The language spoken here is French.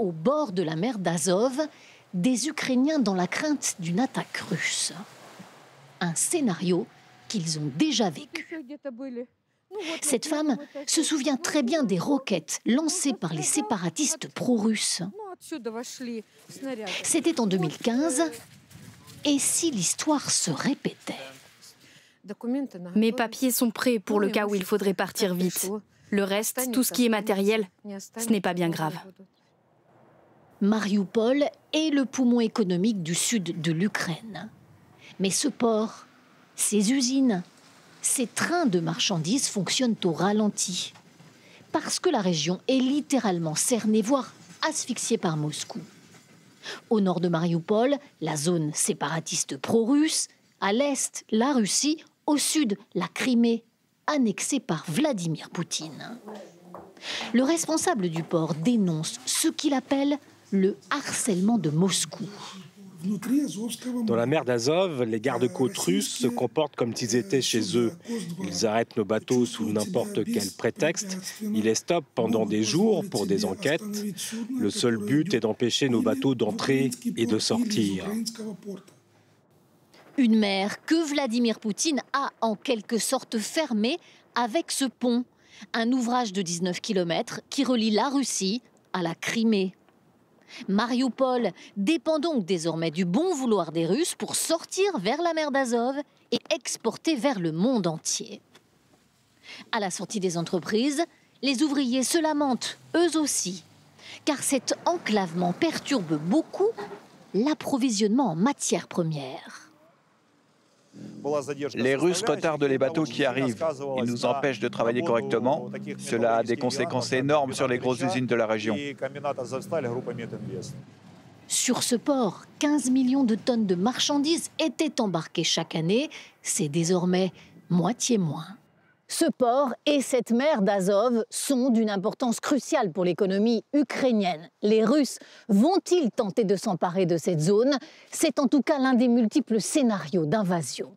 au bord de la mer d'Azov, des Ukrainiens dans la crainte d'une attaque russe. Un scénario qu'ils ont déjà vécu. Cette femme se souvient très bien des roquettes lancées par les séparatistes pro-russes. C'était en 2015. Et si l'histoire se répétait? Mes papiers sont prêts pour le cas où il faudrait partir vite. Le reste, tout ce qui est matériel, ce n'est pas bien grave. Marioupol est le poumon économique du sud de l'Ukraine. Mais ce port, ces usines, ces trains de marchandises fonctionnent au ralenti. Parce que la région est littéralement cernée, voire asphyxiée par Moscou. Au nord de Marioupol, la zone séparatiste pro-russe. À l'est, la Russie. Au sud, la Crimée, annexée par Vladimir Poutine. Le responsable du port dénonce ce qu'il appelle le harcèlement de Moscou. Dans la mer d'Azov, les gardes-côtes russes se comportent comme s'ils étaient chez eux. Ils arrêtent nos bateaux sous n'importe quel prétexte. Ils les stoppent pendant des jours pour des enquêtes. Le seul but est d'empêcher nos bateaux d'entrer et de sortir. Une mer que Vladimir Poutine a en quelque sorte fermée avec ce pont. Un ouvrage de 19 km qui relie la Russie à la Crimée. Marioupol dépend donc désormais du bon vouloir des Russes pour sortir vers la mer d'Azov et exporter vers le monde entier. À la sortie des entreprises, les ouvriers se lamentent, eux aussi, car cet enclavement perturbe beaucoup l'approvisionnement en matières premières. Les Russes retardent les bateaux qui arrivent. Ils nous empêchent de travailler correctement. Cela a des conséquences énormes sur les grosses usines de la région. Sur ce port, 15 millions de tonnes de marchandises étaient embarquées chaque année. C'est désormais moitié moins. Ce port et cette mer d'Azov sont d'une importance cruciale pour l'économie ukrainienne. Les Russes vont-ils tenter de s'emparer de cette zone? C'est en tout cas l'un des multiples scénarios d'invasion.